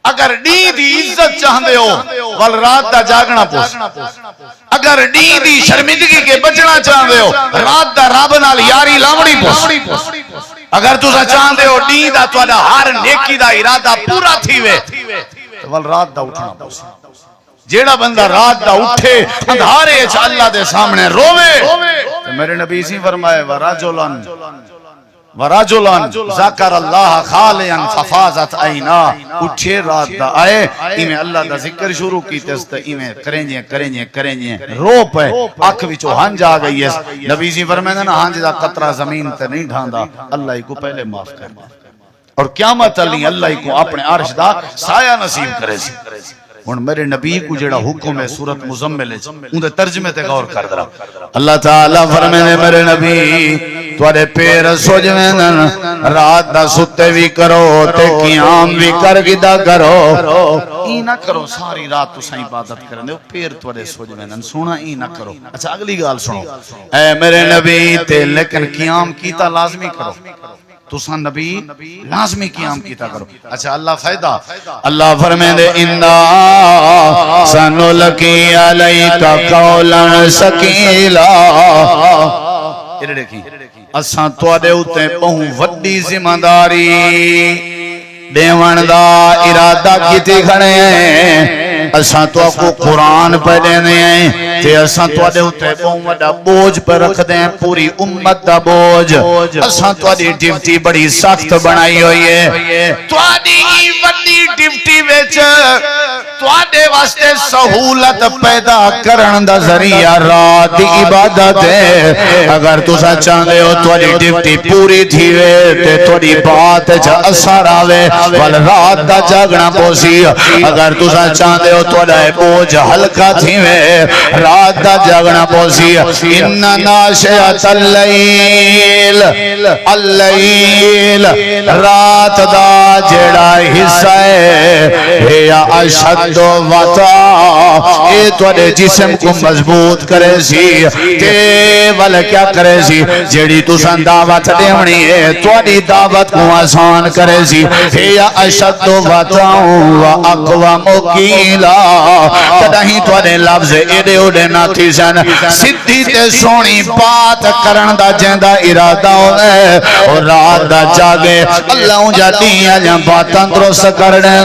اگر دین دی عزت چاہندے ہو ول رات دا جاگنا پوس اگر دین دی شرمندگی کے بچنا چاہندے ہو رات دا رب نال یاری لاوڑی پوس اگر تسا چاہندے ہو دین دا تہاڈا ہر نیکی دا ارادہ پورا تھیوے ول رات دا اٹھنا پوس جیڑا بندہ رات دا اٹھے اندھارے اللہ دے سامنے روے تو میرے نبی سی فرمائے وَرَجُلًا ورجلن ذکر اللہ خالیا ففاضت عینا اٹھے رات دا آئے ایمیں اللہ دا ذکر شروع کیتے اس تا ایمیں کریں رو پہ آنکھ وچو ہنج آ گئی ہے نبی جی فرمائے نا ہنج دا قطرہ زمین تے نہیں ڈھاندا اللہ کو پہلے معاف کر دے اور قیامت علی اللہ کو اپنے عرش دا سایہ نصیب کرے سی اور میرے نبی کو جڑا حکم ہے سورت مزمل ان دے ترجمے تے غور کر درا اللہ تعالیٰ فرمائے میرے نبی توڑے پیر سجویں رات دا ستے بھی کرو تے قیام بھی کر گدا کرو ای نہ کرو ساری رات تو سائیں عبادت کرن دے پیر توڑے سجویں سونا ای نہ کرو اچھا اگلی گال سنو اے میرے نبی تے لیکن قیام کیتا لازمی کرو تُساں نبی لازمی قیام کیتا کرو اچھا اللہ فائدہ اللہ فرمائے دے اِنَّا سَنُلْقِي عَلَيْكَ قَوْلًا ثَقِيلًا یہ دیکھیں اساں تواڈے اوتے بہوں وڈی ذمہ داری دیوان دا ارادہ کیتی کھڑے ہیں اساں تو کو قرآن پڑھے ہیں تے اساں تواڈے اوتے بہوں وڈا بوجھ پر رکھ دیں پوری امت دا بوجھ اساں تواڈی ڈیوٹی بڑی سخت بنائی ہوئی ہے تواڈی وڈی ڈیوٹی وچ تواڈے واسطے سہولت پیدا کرن دا ذریعہ رات دی عبادت ہے اگر تساں چاہندے ہو تواڈی ڈیوٹی پوری تھیوے تے تواڈی بات وچ اثر آوے ول رات دا جاگنا پوسی اگر تساں چاہندے ہو تواڈا بوجھ ہلکا تھیوے رات دا جاگنا پوسی ان ناشئۃ اللیل رات دا جڑا حصہ ہے یا اشد وطا اے تواڈے جسم کو مضبوط کرے سی تے ول کیا کرے سی جڑی تساں دعوت دیونی ہے تواڈی دعوت کو آسان کرے سی یا اشد وطا و اقوا مقیلا تدہیں تواڈے لفظ ایڈے اوڈے نہ تھی سن سدھی تے سونی بات کرن دا جیندا ارادہ ہوے اور رات دا جاگے اللہ جا دیاں جا باتاں درست کرنے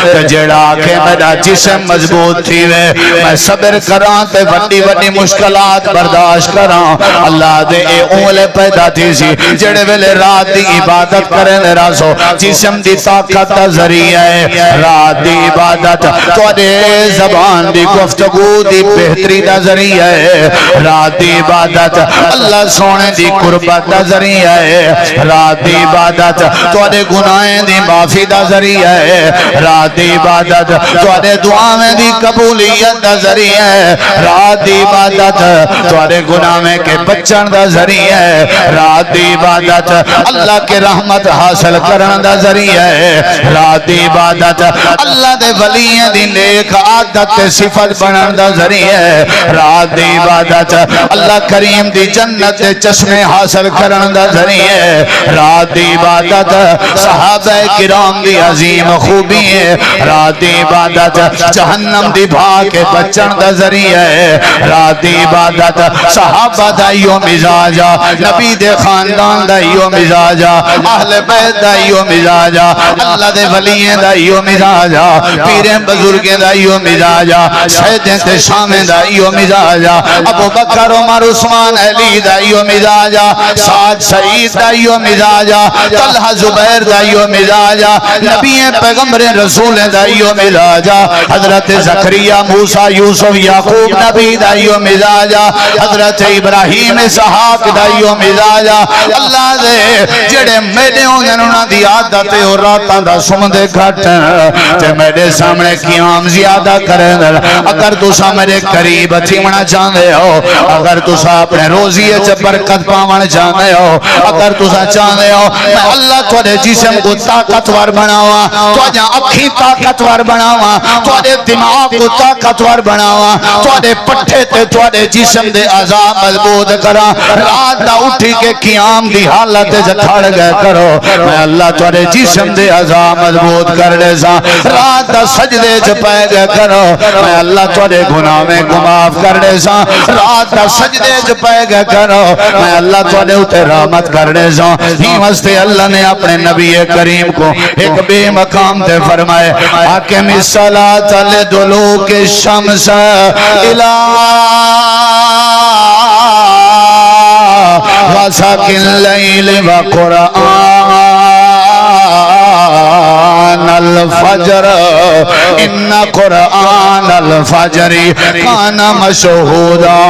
تے جڑا آکھے میرا جسم مضبوط تھی وے میں صبر کراں تے وڈی وڈی مشکلات برداشت کراں اللہ دے اے اولے پیدا تھی سی جڑے ویلے رات دی عبادت کرنے راسو جسم دی طاقت دا ذریعہ ہے رات دی عبادت تواڈے زبان دی گفتگو دی بہتری دا ذریعہ ہے رات دی عبادت اللہ سونے دی قربت دا ذریعہ ہے رات دی عبادت تواڈے گناہیں دی معافی دا ذریعہ ہے رات دی عبادت تواڈے دعاواں دی قبولیت دا ذریعہ ہے رات دی عبادت تواڈے گناہاں کے بچن دا ذریعہ ہے رات دی عبادت اللہ کے رحمت حاصل کرن دا ذریعہ ہے رات دی عبادت اللہ دے ولیاں دی نیک عادت تے صفت بنن دا ذریعہ ہے رات دی عبادت اللہ کریم دی جنت دے چشمے حاصل کرن دا ذریعہ ہے رات دی عبادت صحابہ کرام دی عظیم خوبی ہے رات دی عبادت جہنم دی بھاگ کے بچن دا ذریعہ ہے رات دی عبادت صحابہ دا ایو مزاجا نبی دے خاندان دا ایو مزاجا اہل بیت دا ایو مزاجا اللہ دے ولیین دا ایو مزاجا پیریں بزرگیں دا ایو مزاجا سیدیں تے شامیں دا ایو مزاجا ابو بکر عمر عثمان علی دا ایو مزاجا سعد سعید دا ایو مزاجا طلحہ زبیر دا ایو مزاجا نبی پیغمبر رسول دا ایو مزاجا حضرت زکریا موسیٰ یوسف یعقوب نبی دا ایو مزاجا حضرت ابراہیم اسحاق دا ایو مزاجا اللہ دے جڑے میڈے ہوں جنہوں دی عادت اور راتاں دا سمدے گھٹن تے میڈے سامنے قیام زیادہ کریں اگر تو سامنے قریب تھیمنا چاہنے ہو اگر تو اپنے روزی برکت پاون چاہنے ہو اگر تو چاہنے ہو میں اللہ تھوڑے جسم کو طاقتور بناوا تھوڑے اکھی طاقتور بناوا تھوڑے دماغ کو طاقتور بناوا تھوڑے پٹھے تے تھوڑے جسم دے اعضاء مضبوط کرا رات دا اٹھی کے قیام دی حالت جکھڑ گئے کرو میں اللہ تھوڑے جسم دے اعضاء مضبوط کر لے سا رات دا سجدے چپائے گئے کرو میں اللہ تھوڑے گناہ میں معاف کر لے سا رات دا سجدے چپائے گئے کرو میں اللہ تھوڑے اتے رحمت کر لے سا ہی واسطے اللہ نے اپنے نبی کریم کو ایک بے مقام تے فرمائے حاکم الصلاة لدلوک الشمس الہ وسق الليل وقرآن الفجر إن قرآن الفجر كان مشهودا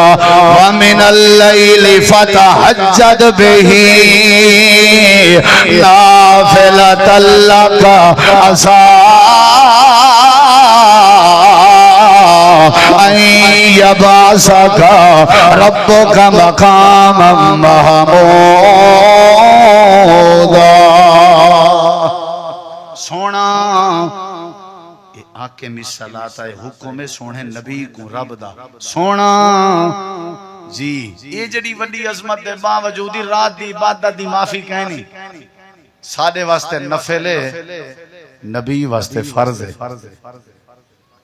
ومن الليل فتهجد به نافلة لك عسى أن يبعثك ربك مقاما محمودا. سونا آکے مثالات ہے حکم سونے نبی کو رب دا سونا جی یہ جڑی وڈی عظمت دے باوجود رات دی عبادت دی معافی کہنی ساڈے واسطے نفل ہے نبی واسطے فرض ہے.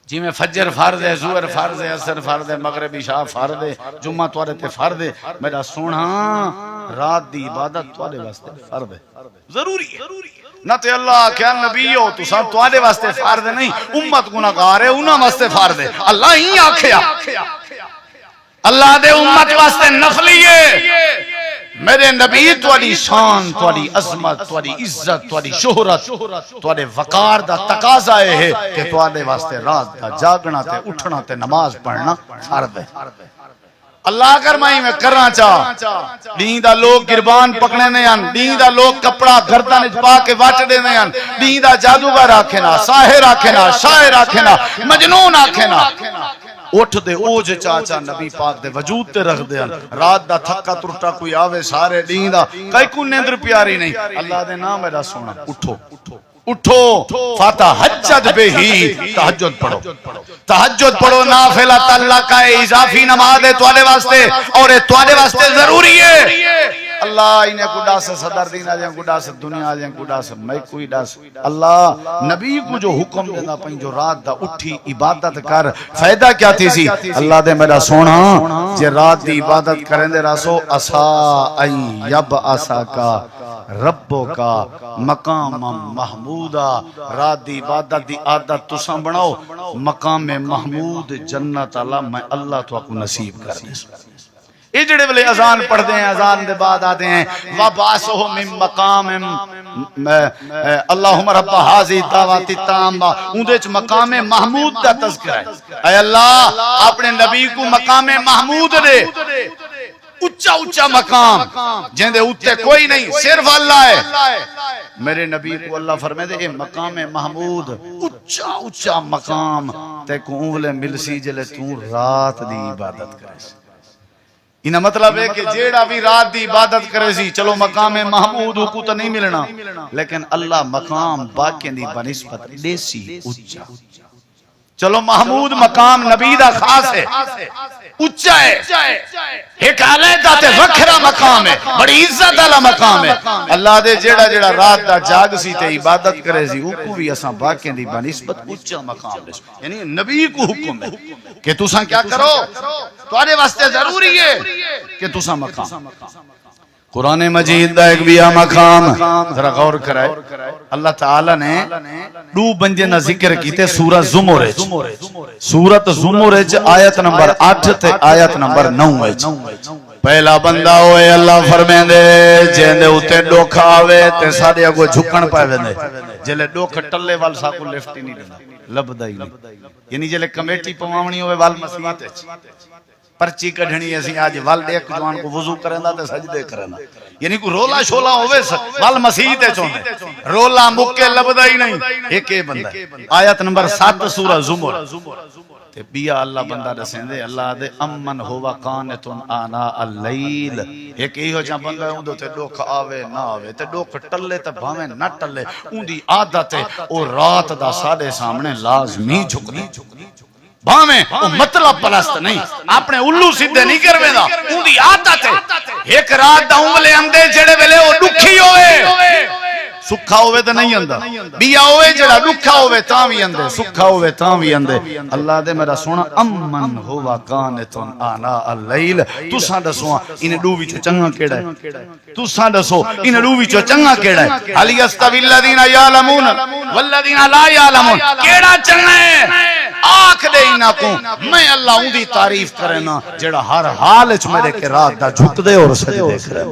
جی میں فجر فرض ہے ظہر فرض ہے عصر فرض ہے مغرب عشاء فرض ہے جمعہ تواڈے تے فرض ہے میرا سونا رات دی عبادت تواڈے واسطے فرض ہے ضروری ہے نہ تے اللہ کیا نبی ہو تو سب تواڈے واسطے فرض نہیں امت گناہگار ہے انہاں واسطے فرض ہے اللہ ہی آکھیا اللہ دے امت واسطے نفلی ہے میرے نبی تواڈی شان تواڈی عظمت تواڈی عزت تواڈی شہرت تواڈے وقار دا تقاضا ہے کہ تواڈے واسطے رات دا جاگنا تے اٹھنا تے نماز پڑھنا فرض ہے. اللہ کرمائی میں کرنا چاہ دین دا لوگ گربان پکڑنے نہیں آن دین دا لوگ کپڑا گردن پا کے واٹ دے نہیں آن دین دا جادوگر آکھنا ساحر آکھنا شاعر آکھنا مجنون آکھنا اٹھ دے اوج چاچا نبی پاک دے وجود تے رکھ دے رات دا تھکا ترٹا کوئی آوے سارے دین دا کئی کو نیندر پیاری نہیں اللہ دے نام میرا سونا اٹھو اٹھو فتہجد بہی تہجد پڑھو نافلہ اللہ کا اضافی نماز ہے تواڈے واسطے اور تواڈے واسطے ضروری ہے. اللہ انہیں گڈا سے صدر دین آجیں گڈا سے دنیا آجیں گڈا سے میں کوئی ڈاس اللہ نبی کو جو حکم دینا پہیں جو رات دا اٹھی عبادت کر فائدہ کیا تھی سی اللہ دے میرا سونا جے رات دی عبادت کریں دے راسو اسا این یب اسا کا ربو کا مقام محمودا رات دی عبادت دی عادت تساں بناؤ مقام محمود جنت اللہ میں اللہ تو کو نصیب کر دے. یہ جڑے بلے اذان پڑھ دے ہیں اذان دے بعد آتے ہیں وَبَعْثُهُ مِن مَقَامٍ اللہم رب حاضی دعوات التامہ اندے چ مقام محمود دا تذکرہ ہے. اے اللہ اپنے نبی کو مقام محمود دے اچھا اچھا مقام جن دے اتے کوئی نہیں صرف اللہ ہے. میرے نبی کو اللہ فرمائے دے اے مقام محمود اچھا اچھا مقام تے کو انگلے ملسی جلے تو رات دی عبادت کرے. انہا مطلب ہے کہ جیڑا بھی رات دی عبادت کرے سی چلو مقام محمود کو تو نہیں ملنا لیکن اللہ مقام باقی دی بنسبت دیسی اچھا چلو محمود مقام نبی دا خاص ہے اچھا ہے ایک علیحدہ تے وکھرا مقام ہے بڑی عزت والا مقام ہے. اللہ دے جیڑا جیڑا رات دا جاگ سی تے عبادت کرے سی او کو بھی اساں باقی دی بنسبت اچھا مقام دے یعنی نبی کو حکم ہے کہ تساں کیا کرو تواڈے واسطے ضروری ہے کہ تساں مقام. قرآن مجید دا ایک بیا مقام ذرا غور کرائے اللہ تعالی نے دو بندے نہ ذکر کیتے سورہ زمر سورت زمر آیت نمبر 8 تے آیت نمبر 9 پہلا بندہ ہوئے اللہ فرمائیں دے جیندے اتے ڈوکھ آوے تے ساڑے اگو جھکن پائے ویندے جلے ڈوکھ ٹلے وال ساکو لفٹ ہی نہیں دینا لبدا ہی نہیں یعنی جلے کمیٹی پوامنی ہوئے وال مسیحات پرچی کڑھنی ایسی آج وال ایک جوان کو وضو کریں دا تے سجدے کریں دا یعنی کو رولا شولا ہوئے وال مسیح تے چوندے رولا مکے لبدا ہی نہیں ایک بندہ آیت نمبر 7 سورہ زمر تے بیا اللہ بندہ رسیں دے اللہ دے امن ہوا قانتن آنا اللیل ایک ہی ہو جہاں بندہ ہے اندھو تے ڈوکھ آوے نہ آوے تے ڈوکھ ٹلے تے بھامے نہ ٹلے اندھی عادت ہے اور رات دا ساڑے سامنے لازمی جھکنے بھامے وہ مطلب پلست نہیں اپنے الو سدھے نہیں کروے دا اندھی عادت ہے ایک رات دا انگلے اندے جڑے ویلے وہ ڈکھی ہوئے سکھا ہوئے تو نہیں اندہ بیا ہوئے جڑا ڈکھا ہوئے تاں بھی اندے سکھا ہوئے تاں بھی اندے اللہ دے میرا سونا امن ہوا قانتن آنا اللیل تساں دسو انہیں ڈو وچوں چنگا کیڑا ہے تساں دسو انہیں ڈو وچوں چنگا کیڑا ہے حل یستوی الذین یعلمون والذین لا یعلمون کیڑا چنگا ہے آنکھ دے نہ کو میں اللہ اون دی تعریف کرے نا جڑا ہر حال وچ میرے کے رات دا جھک دے اور سجدے کرے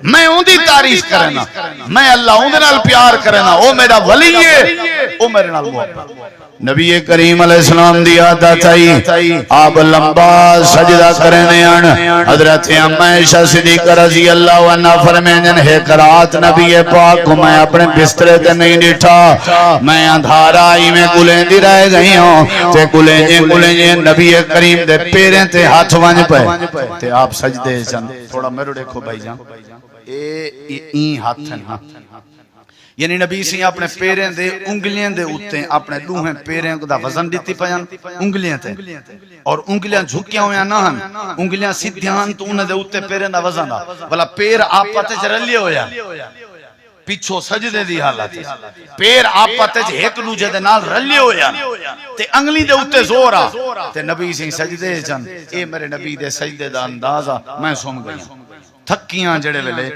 میں اون دی تعریف کرے نا میں اللہ اون دے نال پیار کرے نا او میرا ولی ہے او میرے نال محبت نبی کریم علیہ السلام دی عادت آئی آپ لمبا سجدہ کرنے آن حضرت عائشہ صدیقہ رضی اللہ عنہ فرمائیں ایک رات نبی پاک کو میں اپنے بسترے تے نہیں ڈٹھا میں اندھارا آئی میں گلیں دی رہ گئی ہوں تے گلیں نبی کریم دے پیریں تے ہاتھ ونج پہ تے آپ سجدے جن تھوڑا میرے دیکھو بھائی جان این ہاتھ ہیں یعنی نبی سی اپنے پیریں دے انگلیاں دے اتے اپنے دوہیں پیریں دا وزن دیتی پہن انگلیاں تے اور انگلیاں جھکیاں ہویاں نہ ہن انگلیاں سیدھیاں تو انہیں دے اتے پیریں دا وزن دا بلا پیر آپا تے چرلیے ہویا پیچھو سجدے دی حالت پیر آپا تے ایک دوجے دے نال رلیے ہویا تے انگلی دے اتے زور آ تے نبی سی سجدے چن اے میرے نبی دے سجدے دا اندازہ میں سن گئی تھکیاں جڑے ویلے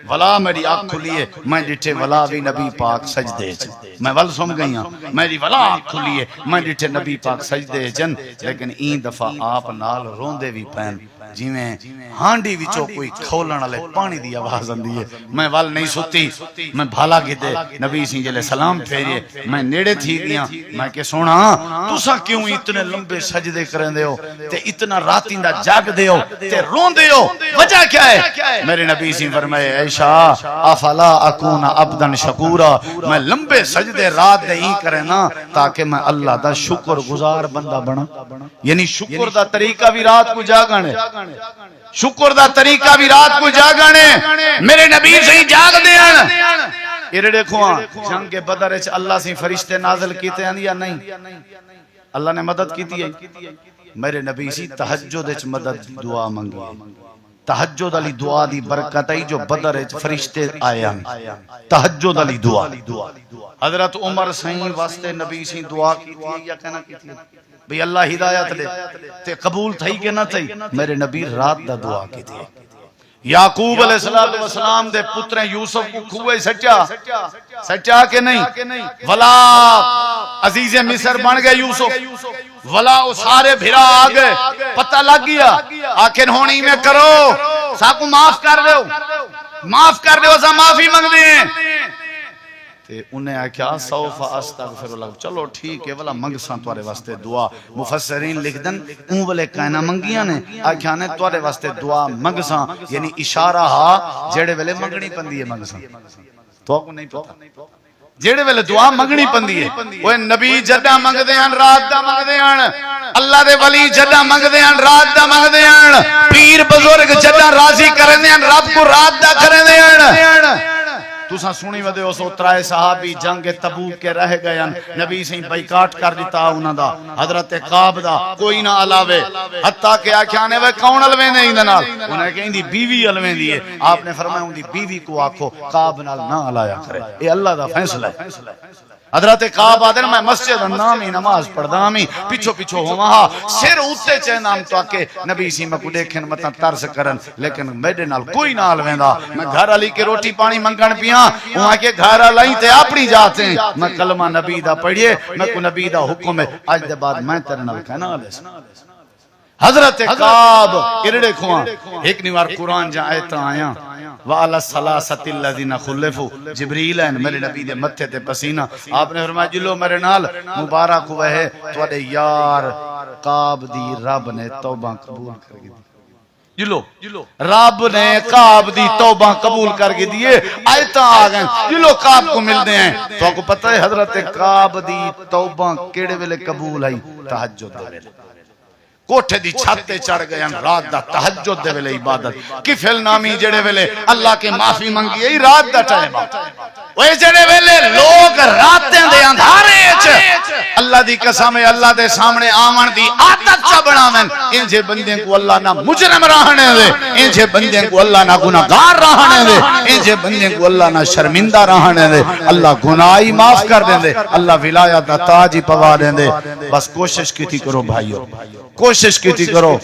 ولا میری آنکھ کھلیے میں ڈٹھے ولا بھی نبی پاک سجدے چن میں ول سم گئی ہوں میری ولا آنکھ کھلیے میں ڈٹھے نبی پاک سجدے چن لیکن این دفعہ آپ نال روندے بھی پین جی میں ہانڈی وچوں کوئی کھولن والے پانی دی آواز آندی ہے میں ول نہیں ستی میں بھالا کیتے نبی سی جلے سلام پھیریے میں نیڑے تھی گیا میں کہ سونا تساں کیوں اتنے لمبے سجدے کرندے ہو تے اتنا راتیں دا جاگ دے ہو تے روندے ہو وجہ کیا ہے میرے نبی سی فرمائے عائشہ افلا اکون عبدا شکورا میں لمبے سجدے رات دے ہی کرے نا تاکہ میں اللہ دا شکر گزار بندہ بنا یعنی شکر دا طریقہ بھی رات کو جاگنے شکر دا طریقہ بھی رات کو جاگنے میرے نبی سے جاگ دیاں یہ دیکھو جنگ بدر وچ اللہ سے فرشتے نازل کیتے ہیں یا نہیں اللہ نے مدد کیتی ہے میرے نبی سی تہجد وچ مدد دعا منگی تہجد علی دعا دی برکت ہے جو بدر وچ فرشتے آئے ہیں تہجد علی دعا حضرت عمر سائیں واسطے نبی سی دعا کیتی یا کہنا کیتی بھئی اللہ ہدایت دے تے قبول تھئی کہ نہ تھئی میرے نبی رات دا دعا کیتی ہے یعقوب علیہ السلام دے پتریں یوسف کو کھوئے سچا کہ نہیں ولا عزیز مصر بن گئے یوسف ولا وہ سارے بھرا آگئے پتہ لگ گیا آخر ہونی میں کرو ساکو معاف کر دے وزا معافی منگ دیں انہیں آکھا سوف استغفر اللہ چلو ٹھیک ہے والا منگساں توارے واسطے دعا مفسرین لکھ دن اون والے کائنہ منگیاں نے آکھا نے توارے واسطے دعا منگساں یعنی اشارہ ہا جیڑے ویلے منگنی پندی ہے منگساں تو آپ کو نہیں پتا جیڑے ویلے دعا منگنی پندی ہے وہ نبی جدہ منگ دیان رات دا منگ دیان اللہ دے ولی جدہ منگ دیان رات دا منگ دیان پیر بزرگ جدہ راضی کریں دیان رب کو رات دا کریں دیان تُساں سنی ودے ہو سو ترائے صحابی جنگ تبوک کے رہ گئے نبی سے بائیکاٹ کر دیتا انہاں دا حضرت قاب دا کوئی نہ علاوے حتیٰ کہ آکھانے وہ کون علوین دے اندنال انہیں کہیں دی بیوی علوین دیئے آپ نے فرمایا ان دی بیوی کو آکھو قاب نال نہ علایا کرے اے اللہ دا فیصلہ ہے حضرت قاب آدھر میں مسجد نامی نماز پڑھدامی پیچھو ہو وہاں سر اوتے چاہے نام تو آکے نبی سی میں کو دیکھن مطا ترس کرن لیکن میڈے نال کوئی نال ویندہ میں گھر علی کے روٹی پانی منگن پیاں وہاں کے گھر علی تے اپنی جاتے ہیں میں کلمہ نبی دا پڑھئے میں کو نبی دا حکم ہے آج دے بعد میں تیرے نال کہنا علیہ حضرت قاب ارڑے کھواں ایک نیوار قرآن جہاں آیتا آیا وَعَلَى الثَّلَاثَةِ الَّذِينَ خُلِّفُوا جبریل ہیں میرے نبی دے متھے تے پسینہ آپ نے فرمایا جلو میرے نال مبارک ہوئے ہے تو اڈے یار قاب دی رب نے توبہ قبول کر گئی جلو رب نے قاب دی توبہ قبول کر کے دیئے آیتاں آگئے جلو قاب کو مل دے ہیں تو آپ کو پتہ ہے حضرت قاب دی توبہ کیڑے ویلے قبول آئی تہجد دے ویلے کوٹھے دی چھتے چڑھ گئے رات دا تہجد دے ویلے عبادت کفل نامی جڑے ویلے اللہ کے معافی منگی ہے رات دا ٹائم وہ جڑے ویلے لوگ راتیں دے اندھارے اللہ دی قسم ہے اللہ دے سامنے آمن دی عادت چا بناویں انجھے بندے کو اللہ نہ مجرم رہنے دے انجھے بندے کو اللہ نہ گناہگار رہنے دے انجھے بندے کو اللہ نہ شرمندہ رہنے دے اللہ گناہی معاف کر دیں دے اللہ ولایت دا تاج ہی پوا دیں دے بس کوشش کی تھی کرو بھائیو کوشش کی تھی کرو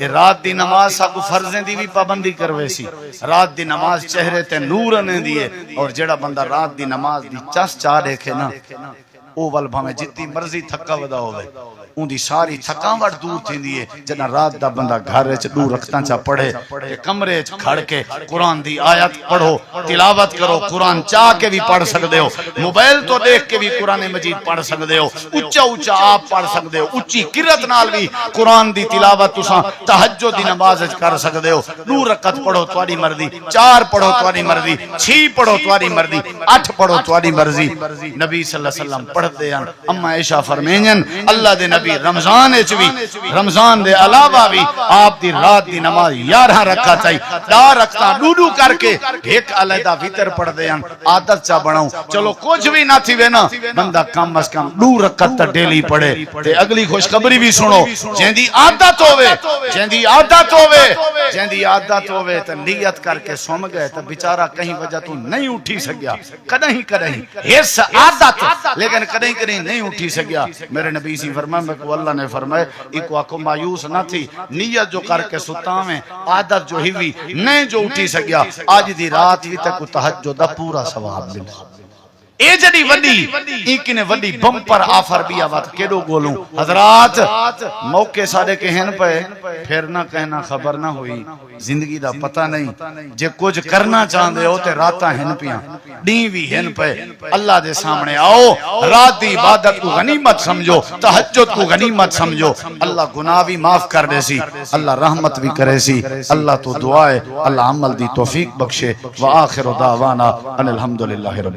رات دی نماز ساکو فرضیں دی بھی پابندی کروے سی رات دی نماز چہرے تے نور آنے دیئے اور جڑا بندہ رات دی نماز دی چس چاہ دیکھے نا او والبھا میں جتنی مرضی تھکا ودا ہوئے اون دی ساری تھکاوٹ دور تھیندی ہے جنا رات دا بندہ گھر وچ 2 رکعتاں چا پڑھے تے کمرے وچ کھڑ کے قرآن دی آیت پڑھو تلاوت کرو قرآن چاہ کے بھی پڑھ سکدے ہو موبائل تو دیکھ کے بھی قرآن مجید پڑھ سکدے ہو اونچا اونچا آپ پڑھ سکدے ہو اونچی قرات نال بھی قرآن دی تلاوت تساں تہجد دی نماز وچ کر سکدے ہو 2 رکعت پڑھو تہاڈی مرضی 4 پڑھو تہاڈی مرضی 6 پڑھو تہاڈی مرضی 8 پڑھو تہاڈی مرضی نبی صلی اللہ علیہ وسلم پڑھتے ہیں اما عائشہ فرمائیں اللہ دے نبی رمضان وچ بھی رمضان دے علاوہ بھی آپ دی رات دی نماز 11 رکعت چاہی 10 رکعتاں ڈوڈو کر کے ایک علیحدہ وتر پڑھ دے ہیں عادت چا بناؤ چلو کچھ بھی نہ تھی وینا بندہ کم از کم 2 رکعت ڈیلی پڑھے تے اگلی خوشخبری بھی سنو جیندی عادت ہوے جیندی عادت ہوے تے نیت کر کے سم گئے تے بیچارہ کہیں وجہ تو نہیں اٹھی سکیا کدیں اس عادت لیکن کدیں نہیں اٹھی سکیا میرے نبی سی فرمایا کو اللہ نے فرمایا ایک آنکھوں مایوس نہ تھی نیت جو کر کے ستا میں عادت جو ہی ہوئی نہیں جو اٹھی سکیا آج دی رات بھی تک تہجد دا پورا ثواب ملے اے جڑی وڈی ایکنے وڈی بمپر آفر بھی آوات کیڑو گولوں حضرات موقع سارے کہن پہ پھر نہ کہنا خبر نہ ہوئی زندگی دا پتہ نہیں جے کچھ کرنا چاہندے ہو تے راتاں ہن پیاں ڈیں بھی ہن پہ اللہ دے سامنے آؤ رات دی عبادت کو غنیمت سمجھو تہجد کو غنیمت سمجھو اللہ گناہ بھی معاف کر دے سی اللہ رحمت بھی کرے سی اللہ تو دعا ہے اللہ عمل دی توفیق بخشے وآخر دعوانا ان الحمدللہ رب